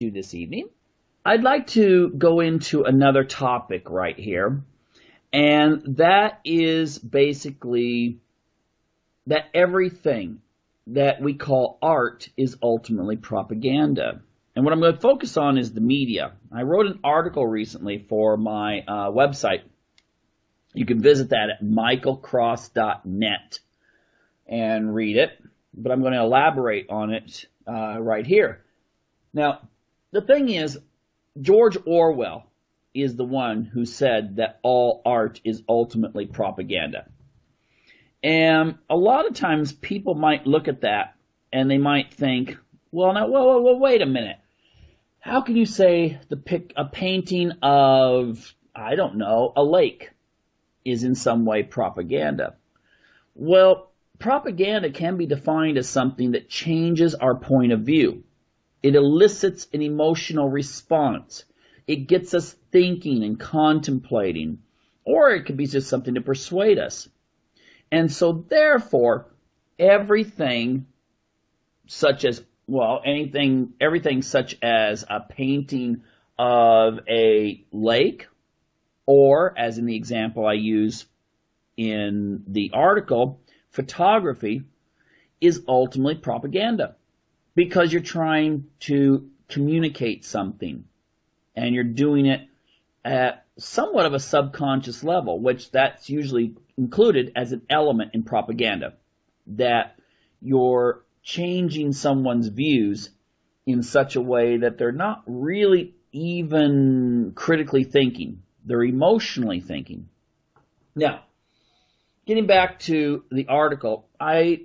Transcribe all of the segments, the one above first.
to this evening. I'd like to go into another topic right here, and that is basically that everything that we call art is ultimately propaganda. And what I'm going to focus on is the media. I wrote an article recently for my website. You can visit that at michaelcross.net and read it, but I'm going to elaborate on it right here. Now, the thing is, George Orwell is the one who said that all art is ultimately propaganda. And a lot of times people might look at that and they might think, well, now, wait a minute. How can you say a painting of, I don't know, a lake is in some way propaganda? Well, propaganda can be defined as something that changes our point of view. It elicits an emotional response. It gets us thinking and contemplating. Or it could be just something to persuade us. And so therefore, everything such as, everything such as a painting of a lake, or as in the example I use in the article, photography is ultimately propaganda. Because you're trying to communicate something, and you're doing it at somewhat of a subconscious level, which that's usually included as an element in propaganda, that you're changing someone's views in such a way that they're not really even critically thinking. They're emotionally thinking. Now, getting back to the article, I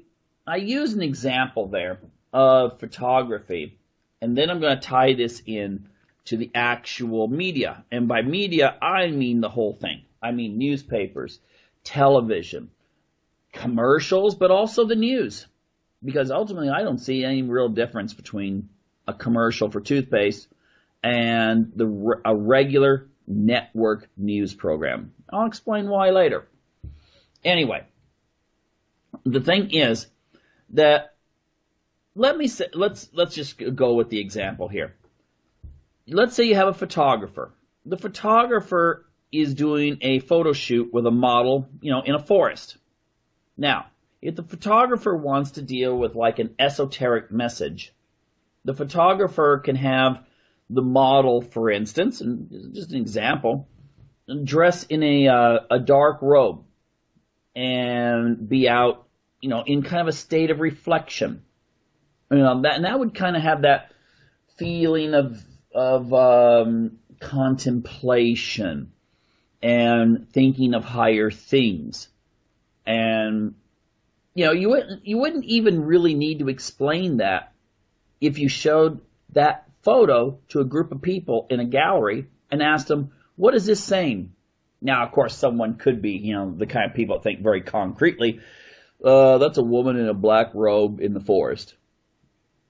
use an example there of photography, and then I'm going to tie this in to the actual media. And by media, I mean the whole thing. I mean newspapers, television, commercials, but also the news. Because ultimately, I don't see any real difference between a commercial for toothpaste and a regular network news program. I'll explain why later. Anyway, the thing is that let's just go with the example here. Let's say you have a photographer. The photographer is doing a photo shoot with a model, in a forest. Now, if the photographer wants to deal with like an esoteric message, the photographer can have the model, for instance, and just an example, dress in a dark robe and be out, in kind of a state of reflection. That would kind of have that feeling of contemplation and thinking of higher things. And you wouldn't even really need to explain that if you showed that photo to a group of people in a gallery and asked them, what is this saying? Now, of course, someone could be, the kind of people that think very concretely, that's a woman in a black robe in the forest.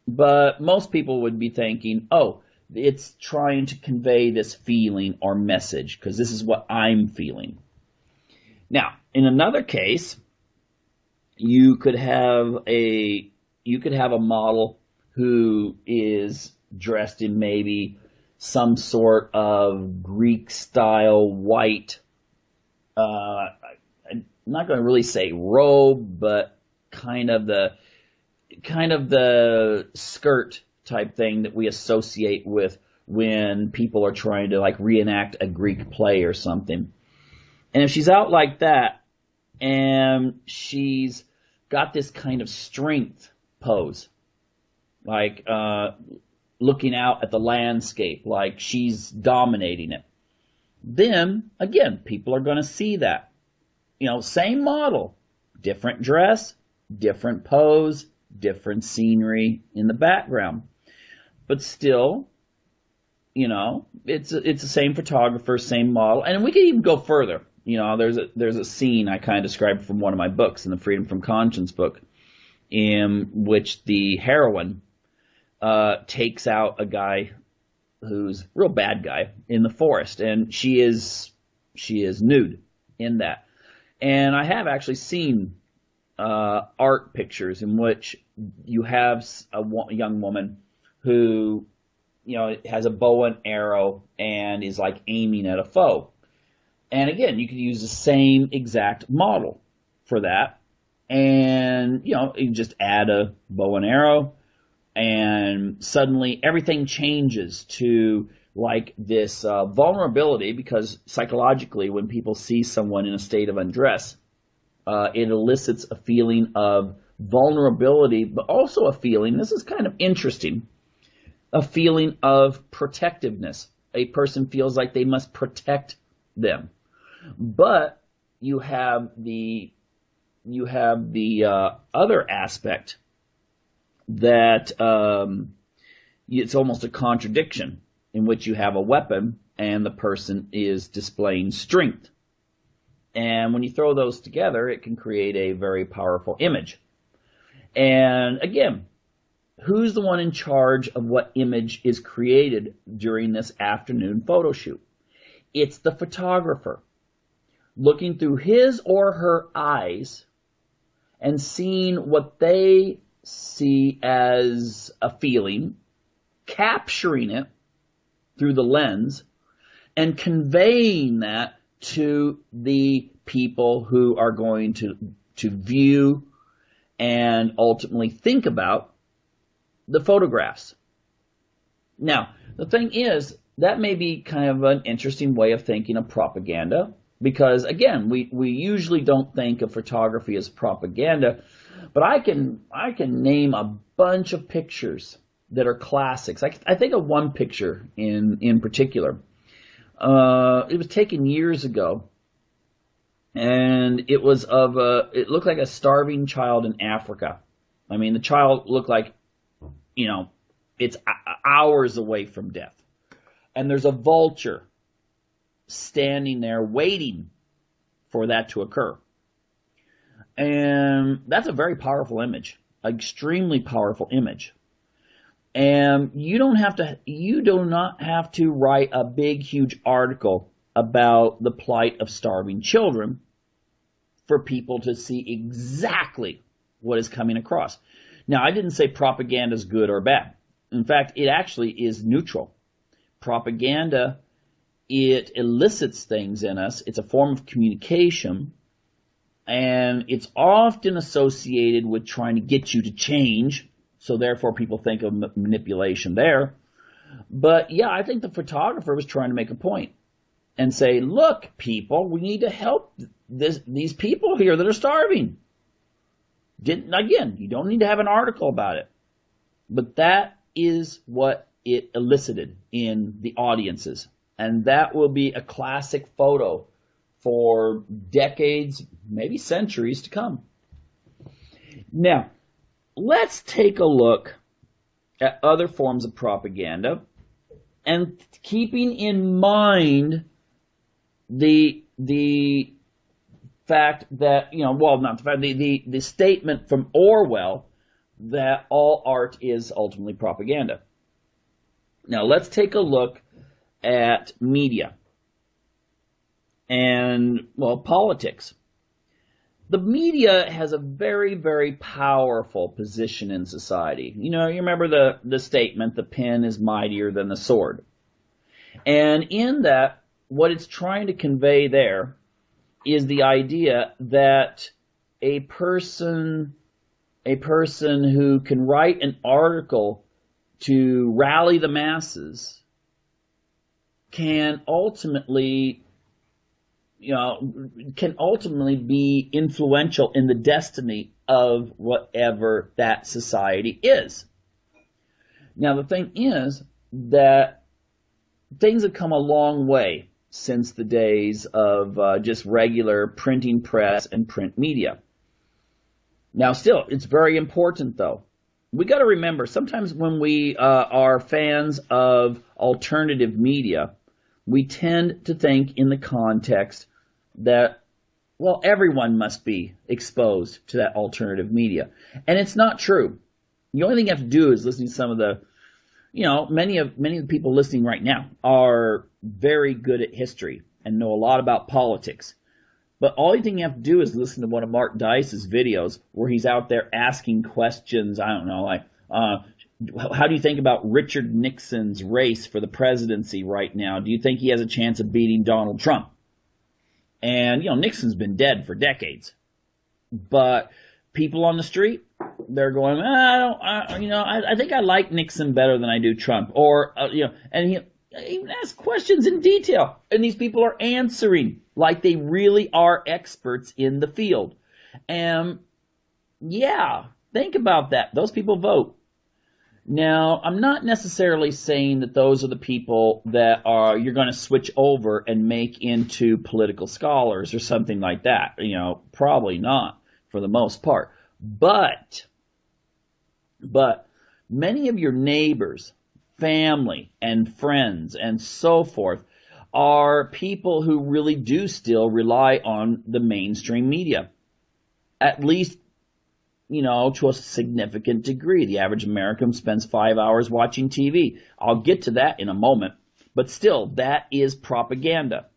But most people would be thinking, oh, it's trying to convey this feeling or message because this is what I'm feeling. Now, in another case, you could have a model who is dressed in maybe some sort of Greek-style white, I'm not going to really say robe, but kind of the skirt type thing that we associate with when people are trying to like reenact a Greek play or something. And if she's out like that and she's got this kind of strength pose, like looking out at the landscape like she's dominating it, then again, people are going to see that. Same model, different dress, different pose, different scenery in the background. But still, it's the same photographer, same model. And we can even go further. There's a scene I kind of described from one of my books, in the Freedom from Conscience book, in which the heroine takes out a guy who's a real bad guy in the forest, and she is nude in that. And I have actually seen art pictures in which you have a young woman who it has a bow and arrow and is like aiming at a foe. And again, you could use the same exact model for that. And, you just add a bow and arrow, and suddenly everything changes to like this vulnerability, because psychologically, when people see someone in a state of undress, it elicits a feeling of vulnerability, but also a feeling, this is kind of interesting, a feeling of protectiveness. A person feels like they must protect them. But you have the other aspect that it's almost a contradiction, in which you have a weapon and the person is displaying strength. And when you throw those together, it can create a very powerful image. And again, who's the one in charge of what image is created during this afternoon photo shoot? It's the photographer, looking through his or her eyes and seeing what they see as a feeling, capturing it through the lens, and conveying that to the people who are going to view and ultimately think about the photographs. Now, the thing is, that may be kind of an interesting way of thinking of propaganda, because again, we usually don't think of photography as propaganda, but I can name a bunch of pictures that are classics. I think of one picture in particular. It was taken years ago, and it looked like a starving child in Africa. I mean, the child looked like, it's hours away from death. And there's a vulture standing there waiting for that to occur. And that's a very powerful image, extremely powerful image. And you do not have to write a big, huge article about the plight of starving children for people to see exactly what is coming across. Now, I didn't say propaganda is good or bad. In fact, it actually is neutral. Propaganda, it elicits things in us. It's a form of communication, and it's often associated with trying to get you to change. So therefore, people think of manipulation there. But yeah, I think the photographer was trying to make a point and say, look, people, we need to help these people here that are starving. Again, you don't need to have an article about it. But that is what it elicited in the audiences. And that will be a classic photo for decades, maybe centuries to come. Now, let's take a look at other forms of propaganda, and keeping in mind the fact that, the statement from Orwell that all art is ultimately propaganda. Now, let's take a look at media and, politics. The media has a very, very powerful position in society. You remember the statement, the pen is mightier than the sword. And in that, what it's trying to convey there is the idea that a person who can write an article to rally the masses can ultimately be influential in the destiny of whatever that society is. Now, the thing is that things have come a long way since the days of just regular printing press and print media. Now, still, it's very important, though. We got to remember, sometimes when we are fans of alternative media, we tend to think in the context that, everyone must be exposed to that alternative media. And it's not true. The only thing you have to do is listen to some of the, many of the people listening right now are very good at history and know a lot about politics. But all you have to do is listen to one of Mark Dice's videos where he's out there asking questions, How do you think about Richard Nixon's race for the presidency right now? Do you think he has a chance of beating Donald Trump? And, Nixon's been dead for decades. But people on the street, they're going, I think I like Nixon better than I do Trump. Or, and he even asks questions in detail. And these people are answering like they really are experts in the field. And, yeah, think about that. Those people vote. Now, I'm not necessarily saying that those are the people that you're going to switch over and make into political scholars or something like that. Probably not for the most part. But many of your neighbors, family, and friends, and so forth are people who really do still rely on the mainstream media. At least, to a significant degree. The average American spends 5 hours watching TV. I'll get to that in a moment. But still, that is propaganda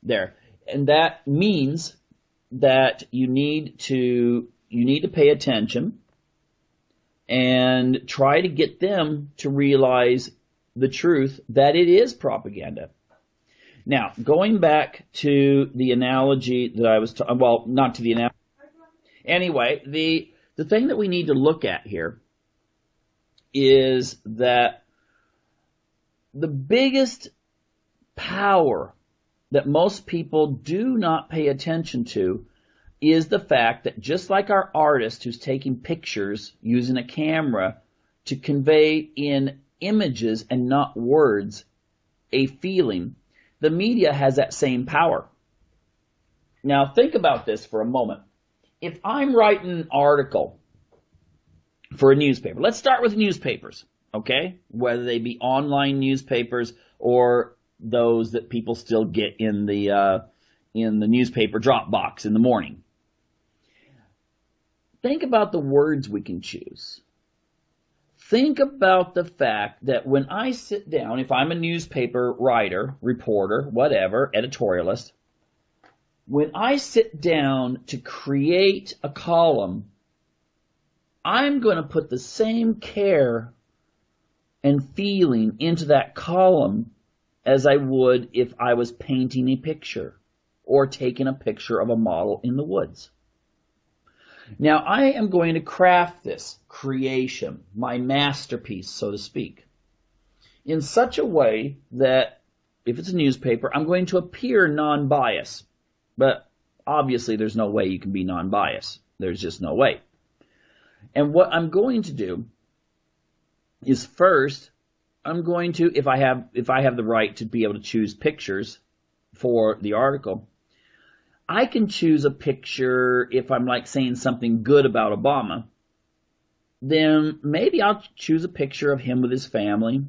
there. And that means that you need to pay attention and try to get them to realize the truth that it is propaganda. Now, going back to the analogy that I was talking, well, not to the analogy. Anyway, the thing that we need to look at here is that the biggest power that most people do not pay attention to is the fact that just like our artist who's taking pictures using a camera to convey in images and not words a feeling, the media has that same power. Now think about this for a moment. If I'm writing an article for a newspaper, let's start with newspapers, okay? Whether they be online newspapers or those that people still get in the newspaper drop box in the morning. Think about the words we can choose. Think about the fact that when I sit down, if I'm a newspaper writer, reporter, whatever, editorialist, when I sit down to create a column, I'm going to put the same care and feeling into that column as I would if I was painting a picture or taking a picture of a model in the woods. Now, I am going to craft this creation, my masterpiece, so to speak, in such a way that if it's a newspaper, I'm going to appear non-biased. But obviously, there's no way you can be non-biased. There's just no way. And what I'm going to do is first, I'm going to, if I have the right to be able to choose pictures for the article, I can choose a picture if I'm like saying something good about Obama. Then maybe I'll choose a picture of him with his family,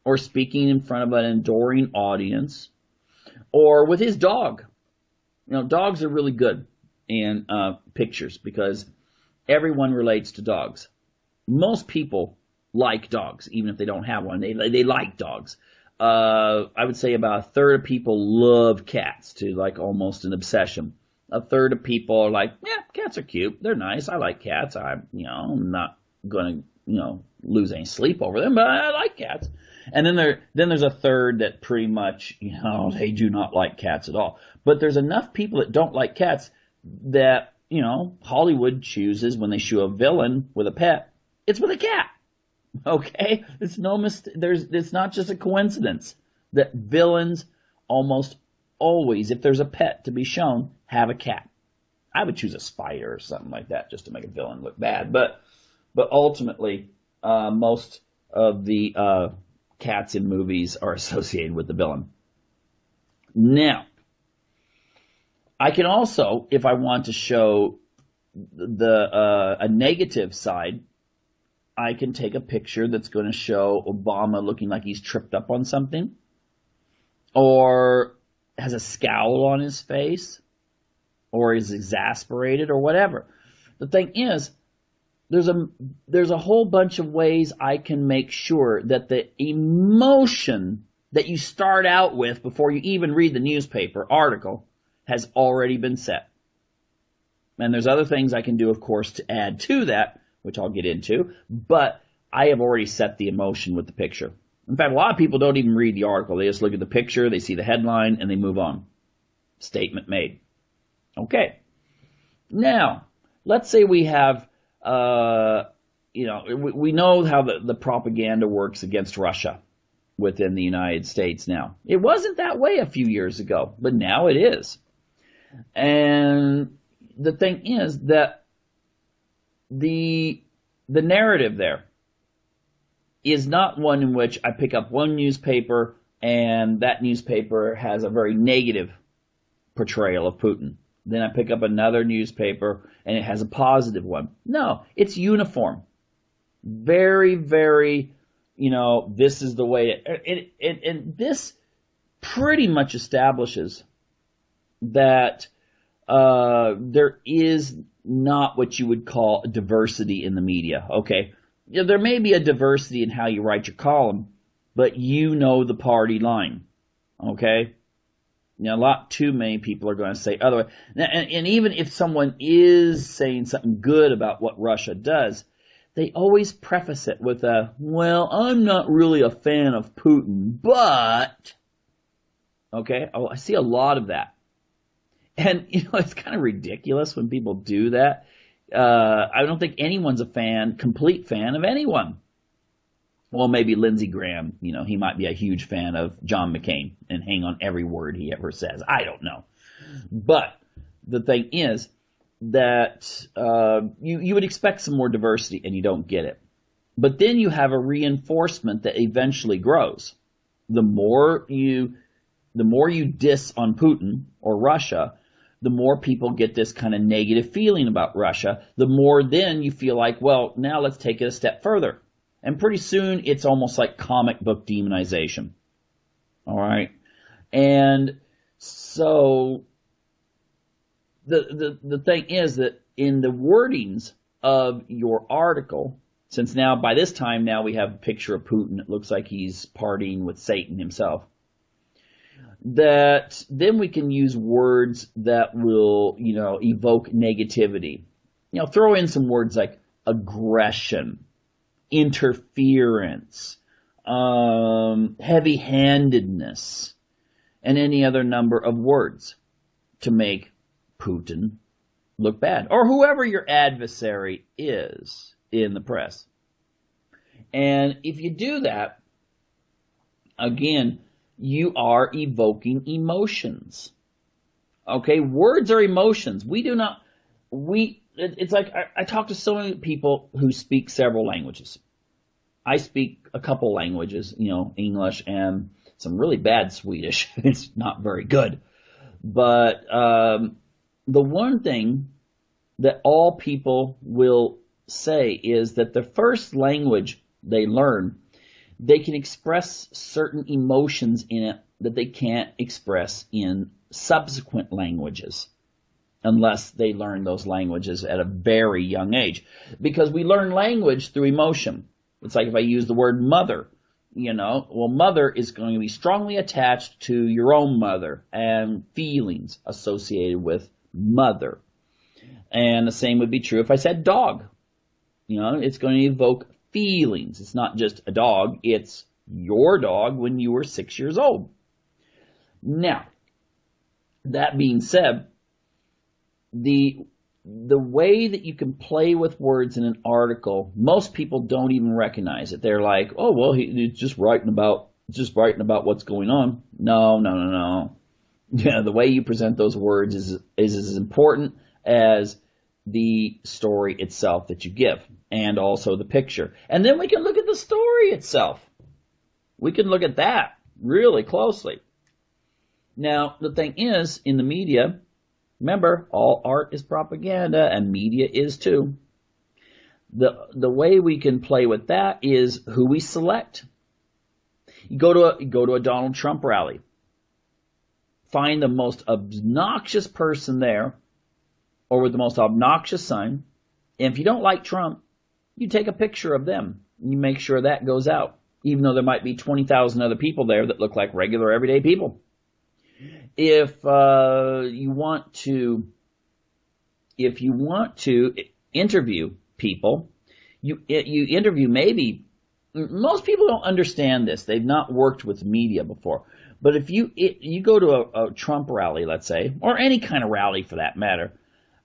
or speaking in front of an adoring audience, or with his dog. Dogs are really good in pictures because everyone relates to dogs. Most people like dogs, even if they don't have one. They like dogs. I would say about a third of people love cats to like almost an obsession. A third of people are like, yeah, cats are cute. They're nice. I like cats. I'm not going to, lose any sleep over them, but I like cats. And then there's a third that pretty much, they do not like cats at all. But there's enough people that don't like cats that, Hollywood chooses when they show a villain with a pet, it's with a cat. Okay? It's no mistake. It's not just a coincidence that villains almost always, if there's a pet to be shown, have a cat. I would choose a spider or something like that just to make a villain look bad. But ultimately, most of the cats in movies are associated with the villain. Now, I can also, if I want to show a negative side, I can take a picture that's going to show Obama looking like he's tripped up on something, or has a scowl on his face, or is exasperated, or whatever. The thing is, there's a whole bunch of ways I can make sure that the emotion that you start out with before you even read the newspaper article has already been set. And there's other things I can do, of course, to add to that, which I'll get into. But I have already set the emotion with the picture. In fact, a lot of people don't even read the article. They just look at the picture, they see the headline, and they move on. Statement made. Okay. Now, let's say we have, we know how the propaganda works against Russia within the United States now. It wasn't that way a few years ago, but now it is. And the thing is that the narrative there is not one in which I pick up one newspaper and that newspaper has a very negative portrayal of Putin. Then I pick up another newspaper and it has a positive one. No, it's uniform. Very, very, this is the way and this pretty much establishes that there is not what you would call a diversity in the media. Okay, there may be a diversity in how you write your column, but you know the party line. Okay, a lot too many people are going to say otherwise. And even if someone is saying something good about what Russia does, they always preface it with well, I'm not really a fan of Putin, but, okay, I see a lot of that. And, it's kind of ridiculous when people do that. I don't think anyone's a complete fan of anyone. Well, maybe Lindsey Graham, he might be a huge fan of John McCain and hang on every word he ever says. I don't know. But the thing is that you would expect some more diversity and you don't get it. But then you have a reinforcement that eventually grows. The more you diss on Putin or Russia, the more people get this kind of negative feeling about Russia, the more then you feel like, well, now let's take it a step further. And pretty soon it's almost like comic book demonization. All right? And so the thing is that in the wordings of your article, since now by this time now we have a picture of Putin, it looks like he's partying with Satan himself, that then we can use words that will, evoke negativity. Throw in some words like aggression, interference, heavy-handedness, and any other number of words to make Putin look bad, or whoever your adversary is in the press. And if you do that, again, you are evoking emotions. Okay, words are emotions. It's like I talk to so many people who speak several languages. I speak a couple languages, English and some really bad Swedish. It's not very good. But the one thing that all people will say is that the first language they learn, they can express certain emotions in it that they can't express in subsequent languages unless they learn those languages at a very young age. Because we learn language through emotion. It's like if I use the word mother, mother is going to be strongly attached to your own mother and feelings associated with mother. And the same would be true if I said dog. It's going to evoke feelings. It's not just a dog, it's your dog when you were 6 years old. Now, that being said, the way that you can play with words in an article, most people don't even recognize it. They're like, oh, well, he's just writing about what's going on. No. Yeah, the way you present those words is as important as the story itself that you give, and also the picture. And then we can look at the story itself. We can look at that really closely. Now, the thing is, in the media, remember, all art is propaganda, and media is too. The way we can play with that is who we select. You go to a Donald Trump rally. Find the most obnoxious person there, or with the most obnoxious sign. And if you don't like Trump, you take a picture of them. And you make sure that goes out, even though there might be 20,000 other people there that look like regular, everyday people. If you want to interview people, you interview maybe most people don't understand this. They've not worked with media before. But if you go to a Trump rally, let's say, or any kind of rally for that matter,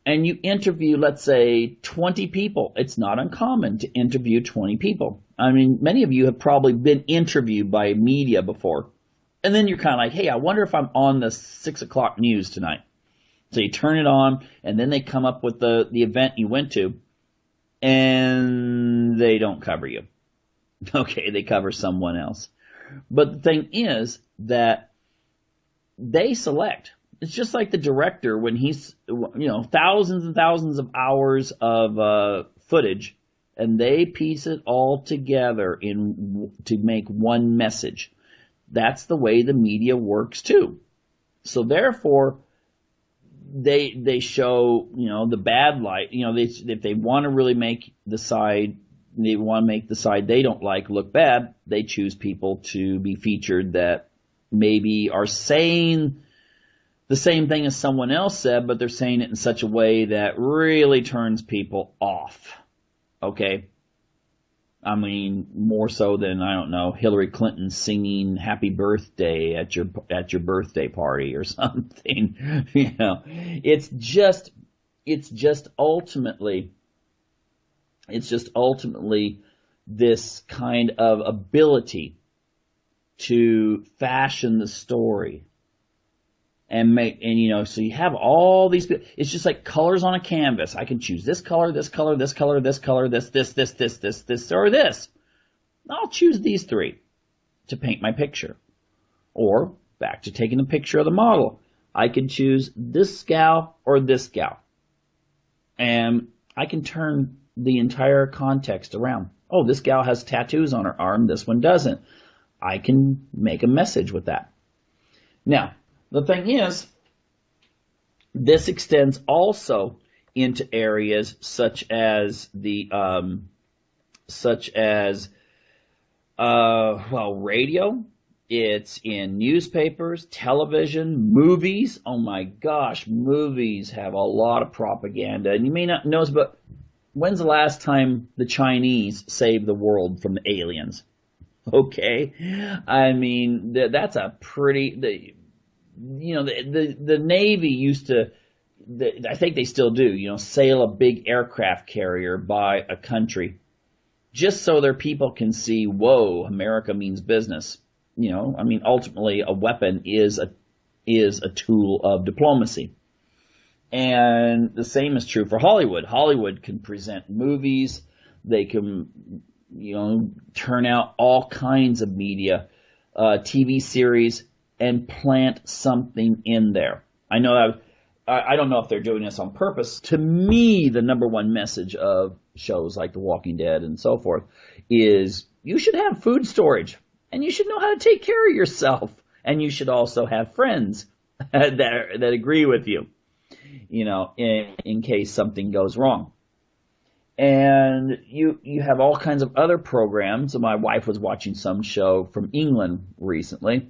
and you interview, let's say, 20 people, it's not uncommon to interview 20 people. I mean, many of you have probably been interviewed by media before. And then you're kind of like, hey, I wonder if I'm on the 6 o'clock news tonight. So you turn it on, and then they come up with the event you went to, and they don't cover you. Okay, they cover someone else. But the thing is that they select. It's just like the director when he's, thousands and thousands of hours of footage, and they piece it all together to make one message. That's the way the media works too. So therefore, they show, the bad light. If they want to really make the side they don't like look bad, they choose people to be featured that maybe are saying the same thing as someone else said, but they're saying it in such a way that really turns people off. Okay? I mean, more so than, I don't know, Hillary Clinton singing happy birthday at your birthday party or something. It's just ultimately this kind of ability to fashion the story and so you have all these, it's just like colors on a canvas. I can choose this color, this color, this color, this color, this, or this. I'll choose these three to paint my picture. Or, back to taking a picture of the model, I can choose this gal or this gal. And I can turn the entire context around. Oh, this gal has tattoos on her arm, this one doesn't. I can make a message with that. Now, the thing is, this extends also into areas such as radio. It's in newspapers, television, movies. Oh my gosh, movies have a lot of propaganda. And you may not know this, but when's the last time the Chinese saved the world from the aliens? Okay, I mean that's a pretty. The Navy used to, I think they still do, sail a big aircraft carrier by a country just so their people can see, whoa, America means business. Ultimately a weapon is a tool of diplomacy. And the same is true for Hollywood. Hollywood can present movies. They can, turn out all kinds of media, TV series, and plant something in there. I don't know if they're doing this on purpose. To me, the number one message of shows like The Walking Dead and so forth is you should have food storage, and you should know how to take care of yourself, and you should also have friends that agree with you, in case something goes wrong. And you have all kinds of other programs. My wife was watching some show from England recently,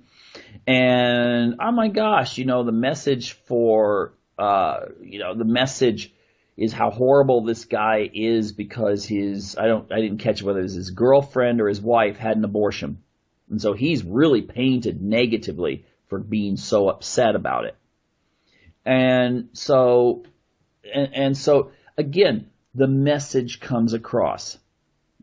and oh my gosh, the message the message is how horrible this guy is because I didn't catch whether it was his girlfriend or his wife had an abortion. And so he's really painted negatively for being so upset about it. And so again, the message comes across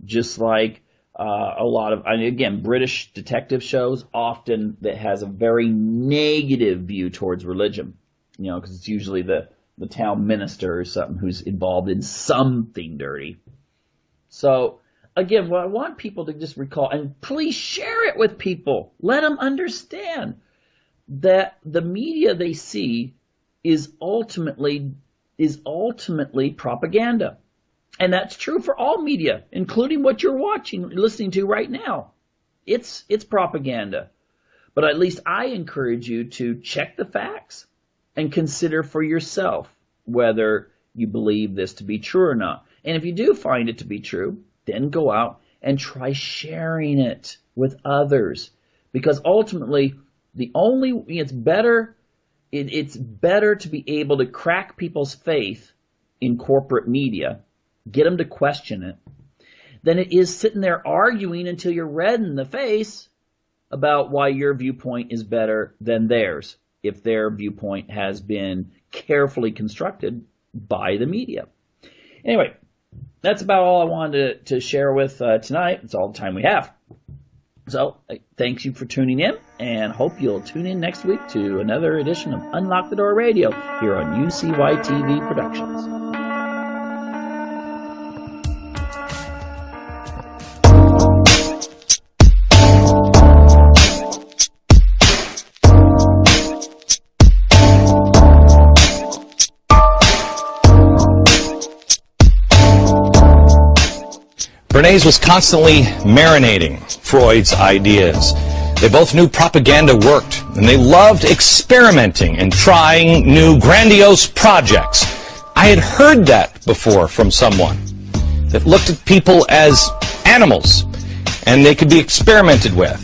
just like a lot of, again, British detective shows often that has a very negative view towards religion, because it's usually the town minister or something who's involved in something dirty. So again, what I want people to just recall, and please share it with people, let them understand that the media they see is ultimately propaganda. And that's true for all media, including what you're listening to right now. It's propaganda. But at least I encourage you to check the facts and consider for yourself whether you believe this to be true or not. And if you do find it to be true, then go out and try sharing it with others. Because ultimately, it's better to be able to crack people's faith in corporate media, get them to question it, than it is sitting there arguing until you're red in the face about why your viewpoint is better than theirs, if their viewpoint has been carefully constructed by the media. Anyway, that's about all I wanted to share with tonight. It's all the time we have. So, thanks you for tuning in, and hope you'll tune in next week to another edition of Unlock the Door Radio here on UCY-TV Productions. Bernays was constantly marinating Freud's ideas. They both knew propaganda worked, and they loved experimenting and trying new grandiose projects. I had heard that before from someone that looked at people as animals, and they could be experimented with.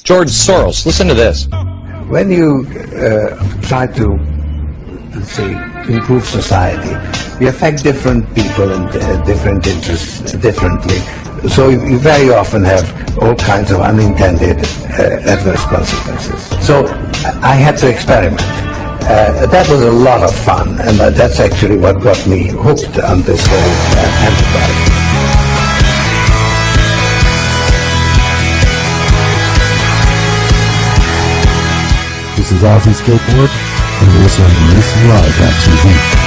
George Soros, listen to this. When you try to, let's say, improve society, you affect different people and different interests differently. So you very often have all kinds of unintended adverse consequences. So I had to experiment. That was a lot of fun, and that's actually what got me hooked on this whole enterprise. This is Ozzy Skateboard, and you're listening to UCY.TV.